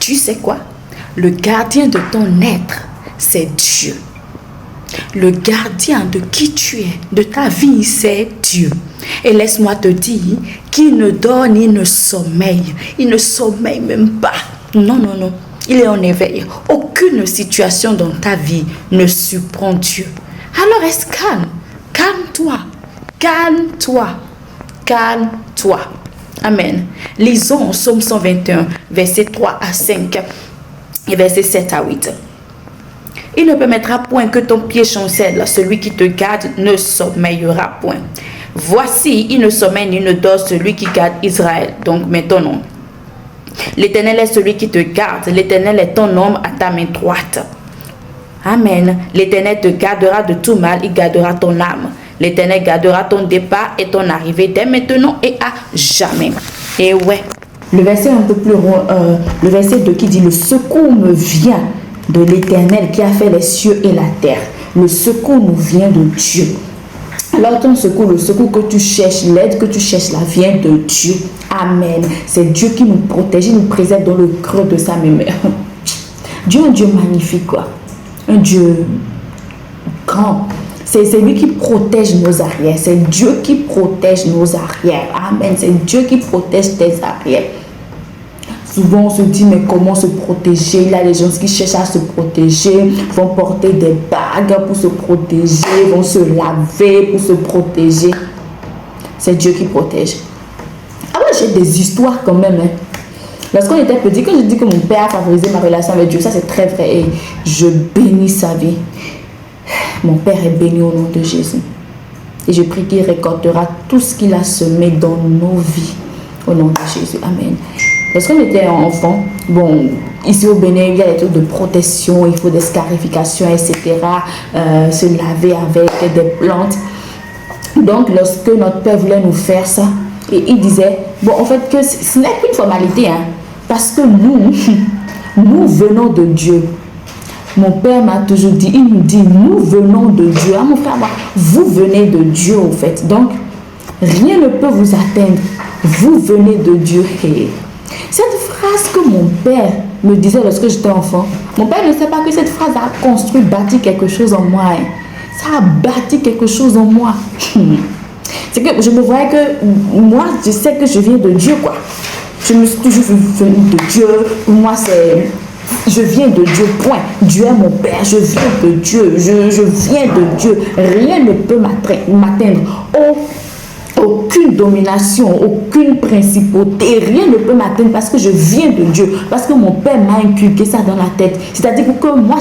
Tu sais quoi? Le gardien de ton être, c'est Dieu. Le gardien de qui tu es, de ta vie, c'est Dieu. Et laisse-moi te dire qu'il ne dort ni ne sommeille. Il ne sommeille même pas. Non, non, non. Il est en éveil. Aucune situation dans ta vie ne surprend Dieu. Alors reste calme. Calme-toi. Calme-toi. Calme-toi. Amen. Lisons en Psaume 121, versets 3 à 5 et versets 7 à 8. Il ne permettra point que ton pied chancelle. Celui qui te garde ne sommeillera point. Voici, il ne sommeille ni ne dort celui qui garde Israël. Donc, mets ton nom. L'Éternel est celui qui te garde. L'Éternel est ton ombre à ta main droite. Amen. L'Éternel te gardera de tout mal. Il gardera ton âme. L'Éternel gardera ton départ et ton arrivée dès maintenant et à jamais. Et ouais. Le verset un peu plus long, le verset 2 qui dit: le secours me vient de l'Éternel qui a fait les cieux et la terre. Le secours nous vient de Dieu. Alors ton secours, le secours que tu cherches, l'aide que tu cherches là vient de Dieu. Amen. C'est Dieu qui nous protège, il nous préserve dans le creux de sa main. Dieu est un Dieu magnifique, quoi. Un Dieu grand. C'est lui qui protège nos arrières. C'est Dieu qui protège nos arrières. Amen. C'est Dieu qui protège tes arrières. Souvent, on se dit, mais comment se protéger? Il y a des gens qui cherchent à se protéger, vont porter des bagues pour se protéger, vont se laver pour se protéger. C'est Dieu qui protège. Alors, j'ai des histoires quand même. Hein. Lorsqu'on était petit, quand je dis que mon père a favorisé ma relation avec Dieu, ça c'est très vrai. Et je bénis sa vie. Mon père est béni au nom de Jésus. Et je prie qu'il récoltera tout ce qu'il a semé dans nos vies. Au nom de Jésus. Amen. Lorsqu'on était enfant, bon, ici au Bénin, il y a des trucs de protection, il faut des scarifications, etc. Se laver avec des plantes. Donc, lorsque notre père voulait nous faire ça, et il disait, bon, en fait, que ce n'est qu'une formalité, hein, parce que nous venons de Dieu. Mon père m'a toujours dit, il nous dit, nous venons de Dieu. Ah, mon frère, vous venez de Dieu, en fait. Donc, rien ne peut vous atteindre. Vous venez de Dieu. Et cette phrase que mon père me disait lorsque j'étais enfant, mon père ne sait pas que cette phrase a construit, bâti quelque chose en moi. Hein. Ça a bâti quelque chose en moi. C'est que je me voyais que moi, je sais que je viens de Dieu, quoi. Je me suis toujours venue de Dieu. Pour moi, c'est... Je viens de Dieu, point. Dieu est mon Père, je viens de Dieu, je viens de Dieu. Rien ne peut m'atteindre. Aucune domination, aucune principauté, rien ne peut m'atteindre parce que je viens de Dieu, parce que mon père m'a inculqué ça dans la tête. C'est-à-dire que moi,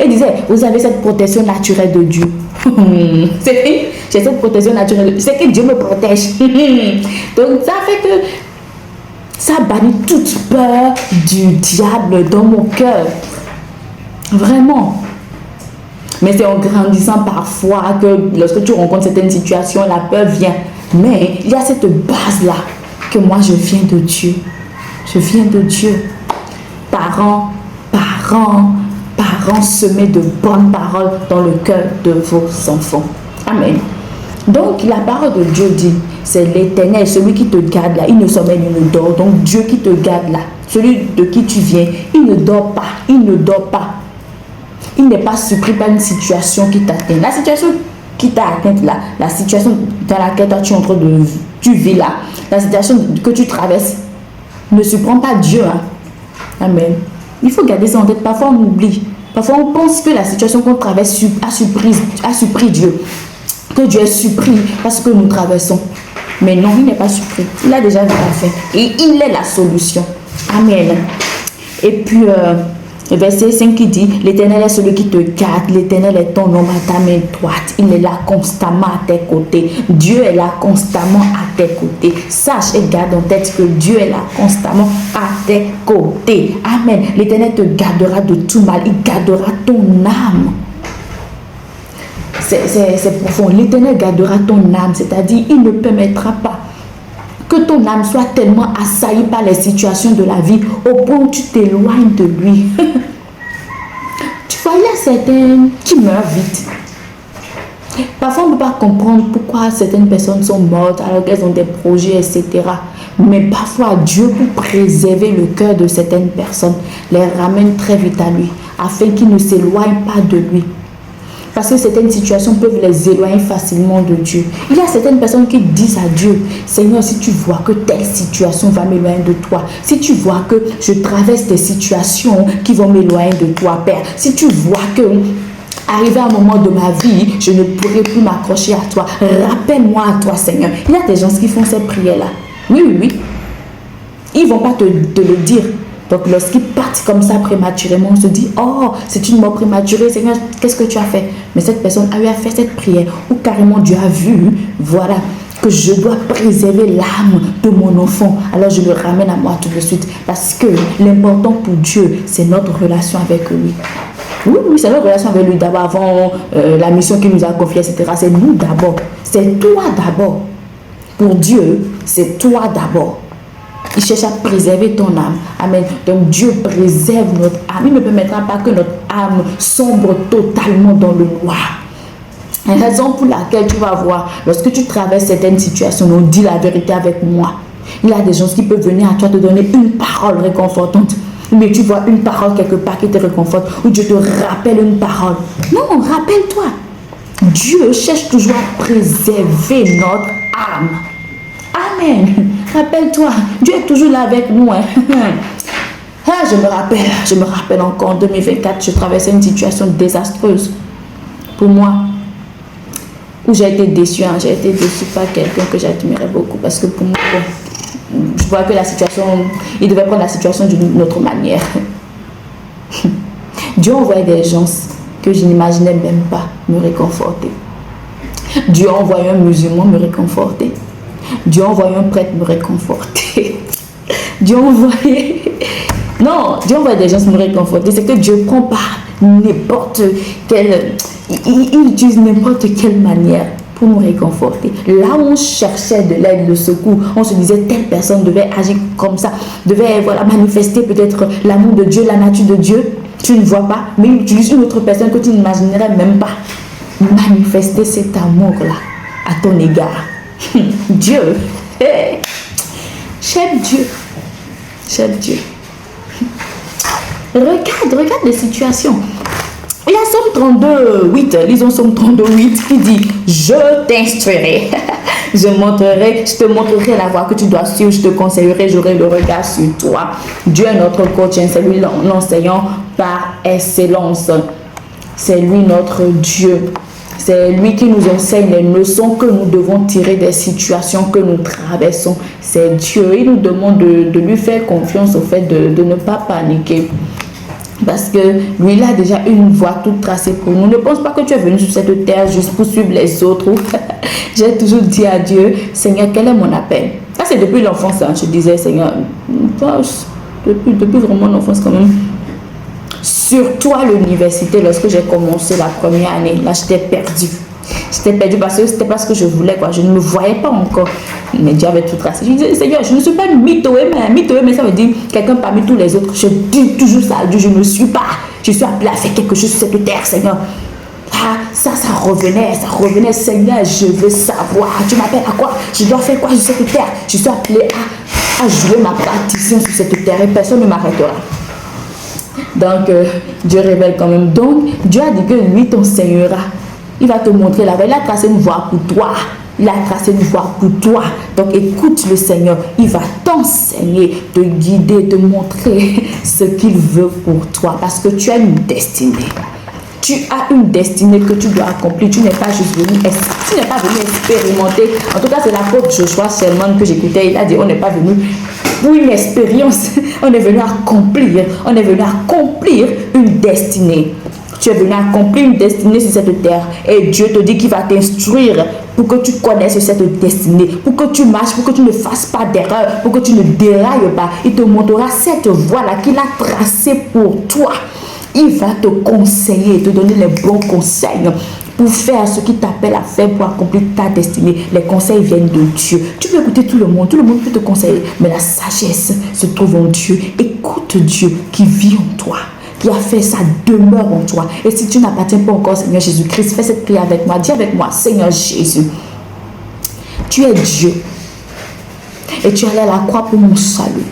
il disait, vous avez cette protection naturelle de Dieu. J'ai cette protection naturelle, c'est que Dieu me protège. Donc ça fait que ça bannit toute peur du diable dans mon cœur. Vraiment. Mais c'est en grandissant parfois que lorsque tu rencontres certaines situations, la peur vient. Mais il y a cette base-là que moi je viens de Dieu. Je viens de Dieu. Parents, semez de bonnes paroles dans le cœur de vos enfants. Amen. Donc la parole de Dieu dit, c'est l'Éternel, celui qui te garde là, il ne sommeille ni ne dort. Donc Dieu qui te garde là, celui de qui tu viens, il ne dort pas, il ne dort pas. Il n'est pas surpris par une situation qui t'atteint. La situation qui t'a atteinte là, la situation dans laquelle toi tu es en train de tu vis là, la situation que tu traverses, ne surprend pas Dieu. Hein. Amen. Il faut garder ça en tête. Parfois on oublie. Parfois on pense que la situation qu'on traverse a surpris Dieu. Que Dieu est surpris parce que nous traversons. Mais non, il n'est pas surpris. Il a déjà fait. Et il est la solution. Amen. Et puis, le verset 5 qui dit, l'Éternel est celui qui te garde. L'Éternel est ton ombre à ta main droite. Il est là constamment à tes côtés. Dieu est là constamment à tes côtés. Sache et garde en tête que Dieu est là constamment à tes côtés. Amen. L'Éternel te gardera de tout mal. Il gardera ton âme. C'est profond. L'Éternel gardera ton âme, c'est-à-dire il ne permettra pas que ton âme soit tellement assaillie par les situations de la vie au point où tu t'éloignes de lui. Tu vois, il y a certains qui meurent vite. Parfois, on ne peut pas comprendre pourquoi certaines personnes sont mortes alors qu'elles ont des projets, etc. Mais parfois, Dieu, pour préserver le cœur de certaines personnes, les ramène très vite à lui, afin qu'ils ne s'éloignent pas de lui. Parce que certaines situations peuvent les éloigner facilement de Dieu. Il y a certaines personnes qui disent à Dieu, Seigneur, si tu vois que telle situation va m'éloigner de toi, si tu vois que je traverse des situations qui vont m'éloigner de toi, Père, si tu vois que arrivé à un moment de ma vie, je ne pourrai plus m'accrocher à toi, rappelle-moi à toi, Seigneur. Il y a des gens qui font ces prières-là. Oui, oui, oui. Ils ne vont pas te le dire. Donc, lorsqu'ils partent comme ça prématurément, on se dit, oh, c'est une mort prématurée, Seigneur, qu'est-ce que tu as fait? Mais cette personne a eu à faire cette prière où carrément Dieu a vu, voilà, que je dois préserver l'âme de mon enfant. Alors, je le ramène à moi tout de suite. Parce que l'important pour Dieu, c'est notre relation avec lui. Oui, oui, c'est notre relation avec lui d'abord, avant la mission qu'il nous a confiée, etc. C'est nous d'abord. C'est toi d'abord. Pour Dieu, c'est toi d'abord. Il cherche à préserver ton âme. Amen. Donc Dieu préserve notre âme. Il ne permettra pas que notre âme sombre totalement dans le noir. La raison pour laquelle tu vas voir, lorsque tu traverses certaines situations, on dit la vérité avec moi. Il y a des gens qui peuvent venir à toi te donner une parole réconfortante. Mais tu vois une parole quelque part qui te réconforte, ou Dieu te rappelle une parole. Non, rappelle-toi. Dieu cherche toujours à préserver notre âme. Amen. Rappelle-toi, Dieu est toujours là avec nous. Hein. Ah, je me rappelle encore en 2024, je traversais une situation désastreuse pour moi, où j'ai été déçue. Hein. J'ai été déçue par quelqu'un que j'admirais beaucoup, parce que pour moi, bon, je vois que la situation, il devait prendre la situation d'une autre manière. Dieu envoyait des gens que je n'imaginais même pas me réconforter. Dieu a envoyé un musulman me réconforter. Dieu a envoyé un prêtre me réconforter. Dieu a envoyé... Non, Dieu envoie des gens me réconforter. C'est que Dieu prend par n'importe quelle... Il utilise n'importe quelle manière pour nous réconforter. Là où on cherchait de l'aide, le secours, on se disait telle personne devait agir comme ça, devait voilà, manifester peut-être l'amour de Dieu, la nature de Dieu. Tu ne vois pas, mais il utilise une autre personne que tu n'imaginerais même pas manifester cet amour-là à ton égard. Dieu, hey. J'aime Dieu, j'aime Dieu. Regarde les situations. Il y a Somme 32, 8, lisons Somme 32, 8 qui dit, je t'instruirai, je te montrerai la voie que tu dois suivre, je te conseillerai, j'aurai le regard sur toi. Dieu est notre coach, c'est lui l'enseignant par excellence. C'est lui notre Dieu. C'est lui qui nous enseigne les leçons que nous devons tirer des situations que nous traversons. C'est Dieu. Il nous demande de lui faire confiance au fait de ne pas paniquer. Parce que lui, il a déjà une voie toute tracée pour nous. Ne pense pas que tu es venu sur cette terre juste pour suivre les autres. J'ai toujours dit à Dieu, Seigneur, quel est mon appel? Ça, c'est depuis l'enfance. Hein. Je disais, Seigneur, depuis vraiment l'enfance quand même. Surtout à l'université, lorsque j'ai commencé la première année, là, j'étais perdue. J'étais perdue parce que c'était pas ce que je voulais, quoi. Je ne me voyais pas encore. Mais Dieu avait tout tracé. Je disais, Seigneur, je ne suis pas une mythoé, mais ça veut dire quelqu'un parmi tous les autres. Je dis toujours ça à Dieu, je ne suis pas. Je suis appelée à faire quelque chose sur cette terre, Seigneur. Ah, ça revenait, Seigneur, je veux savoir. Tu m'appelles à quoi? Je dois faire quoi sur cette terre? Je suis appelée à jouer ma partition sur cette terre et personne ne m'arrêtera. Donc, Dieu révèle quand même. Donc, Dieu a dit que lui t'enseignera. Il va te montrer la voie. Il a tracé une voie pour toi. Il a tracé une voie pour toi. Donc, écoute le Seigneur. Il va t'enseigner, te guider, te montrer ce qu'il veut pour toi. Parce que tu as une destinée. Tu as une destinée que tu dois accomplir. Tu n'es pas juste venu, expérimenter. En tout cas, c'est l'apôtre Joshua Selman que j'écoutais. Il a dit, on n'est pas venu pour une expérience. On est venu accomplir. On est venu accomplir une destinée. Tu es venu accomplir une destinée sur cette terre. Et Dieu te dit qu'il va t'instruire pour que tu connaisses cette destinée. Pour que tu marches, pour que tu ne fasses pas d'erreur. Pour que tu ne dérailles pas. Il te montrera cette voie-là qu'il a tracée pour toi. Il va te conseiller, te donner les bons conseils pour faire ce qu'il t'appelle à faire pour accomplir ta destinée. Les conseils viennent de Dieu. Tu peux écouter tout le monde peut te conseiller, mais la sagesse se trouve en Dieu. Écoute Dieu qui vit en toi, qui a fait sa demeure en toi. Et si tu n'appartiens pas encore au Seigneur Jésus-Christ, fais cette prière avec moi. Dis avec moi, Seigneur Jésus, tu es Dieu. Et tu es allé à la croix pour mon salut.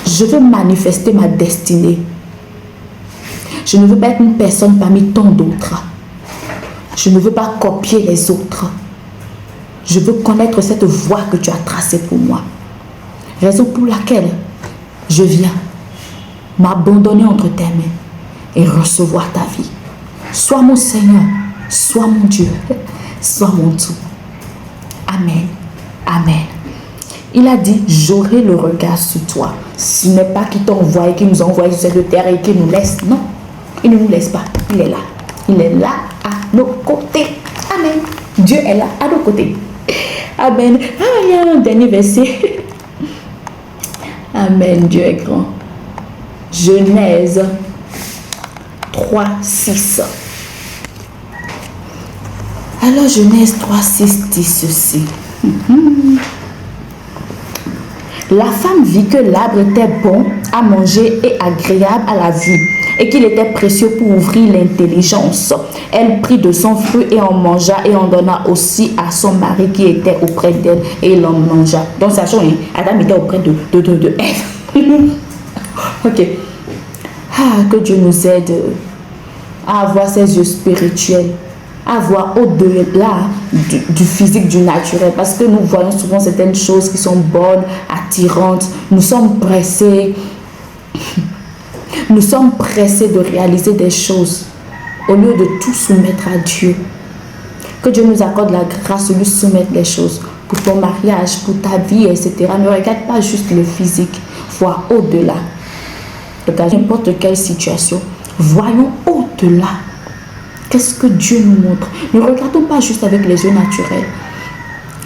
Je veux manifester ma destinée. Je ne veux pas être une personne parmi tant d'autres. Je ne veux pas copier les autres. Je veux connaître cette voie que tu as tracée pour moi. Raison pour laquelle je viens m'abandonner entre tes mains et recevoir ta vie. Sois mon Seigneur, sois mon Dieu, sois mon tout. Amen. Amen. Il a dit, j'aurai le regard sur toi. Ce n'est pas qu'il t'envoie et qu'il nous envoie sur cette terre et qu'il nous laisse. Non, il ne nous laisse pas. Il est là. Il est là à nos côtés. Amen. Dieu est là à nos côtés. Amen. Ah, il y a un dernier verset. Amen. Dieu est grand. Genèse 3, 6. Alors Genèse 3, 6 dit ceci. La femme vit que l'arbre était bon à manger et agréable à la vue, et qu'il était précieux pour ouvrir l'intelligence. Elle prit de son fruit et en mangea, et en donna aussi à son mari qui était auprès d'elle, et il en mangea. Donc, sachant, Adam était auprès de Ève. Ok. Ah, que Dieu nous aide à avoir ces yeux spirituels, à voir au-delà du physique, du naturel, parce que nous voyons souvent certaines choses qui sont bonnes, attirantes. Nous sommes pressés de réaliser des choses au lieu de tout soumettre à Dieu. Que Dieu nous accorde la grâce de lui soumettre les choses pour ton mariage, pour ta vie, etc. Ne regarde pas juste le physique, vois au-delà. Regarde n'importe quelle situation, voyons au-delà. Qu'est-ce que Dieu nous montre? Ne regardons pas juste avec les yeux naturels.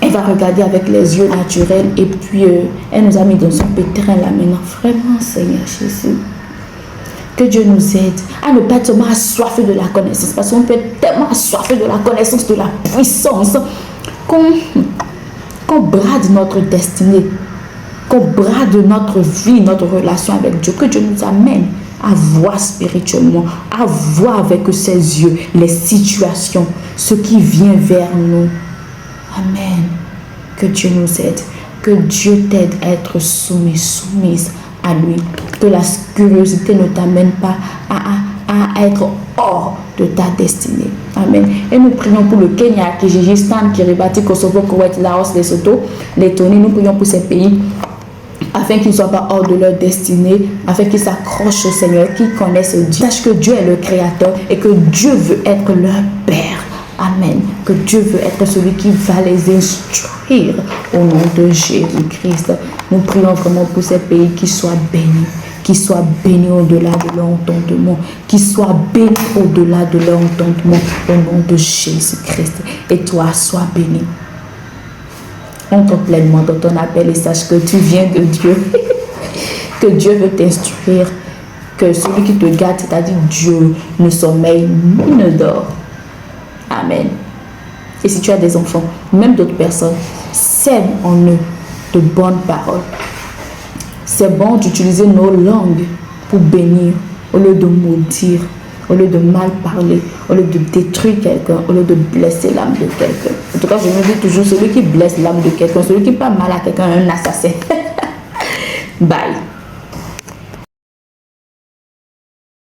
Elle va regarder avec les yeux naturels et puis elle nous a mis dans son pétrin là maintenant. Vraiment, Seigneur Jésus. Que Dieu nous aide à ne pas être seulement assoiffé de la connaissance. Parce qu'on peut être tellement assoiffé de la connaissance, de la puissance, qu'on brade notre destinée, qu'on brade notre vie, notre relation avec Dieu. Que Dieu nous amène à voir spirituellement, à voir avec ses yeux les situations, ce qui vient vers nous. Amen. Que Dieu nous aide. Que Dieu t'aide à être soumise à lui. Que la curiosité ne t'amène pas à être hors de ta destinée. Amen. Et nous prions pour le Kenya, Kyrgyzstan, Kiribati, Kosovo, Koweït, Laos, Lesotho, Lettonie. Nous prions pour ces pays afin qu'ils ne soient pas hors de leur destinée, afin qu'ils s'accrochent au Seigneur, qu'ils connaissent Dieu. Sache que Dieu est le Créateur et que Dieu veut être leur Père. Amen. Que Dieu veut être celui qui va les instruire au nom de Jésus-Christ. Nous prions vraiment pour ces pays qui soient bénis au-delà de leur entendement, qui soient bénis au-delà de leur entendement au nom de Jésus-Christ. Et toi, sois béni. Entre pleinement dans ton appel et sache que tu viens de Dieu. Que Dieu veut t'instruire. Que celui qui te garde, c'est-à-dire Dieu, ne sommeille ni ne dort. Amen. Et si tu as des enfants, même d'autres personnes, sème en eux de bonnes paroles. C'est bon d'utiliser nos langues pour bénir, au lieu de maudire, au lieu de mal parler, au lieu de détruire quelqu'un, au lieu de blesser l'âme de quelqu'un. En tout cas, je me dis toujours, celui qui blesse l'âme de quelqu'un, celui qui parle mal à quelqu'un est un assassin. Bye.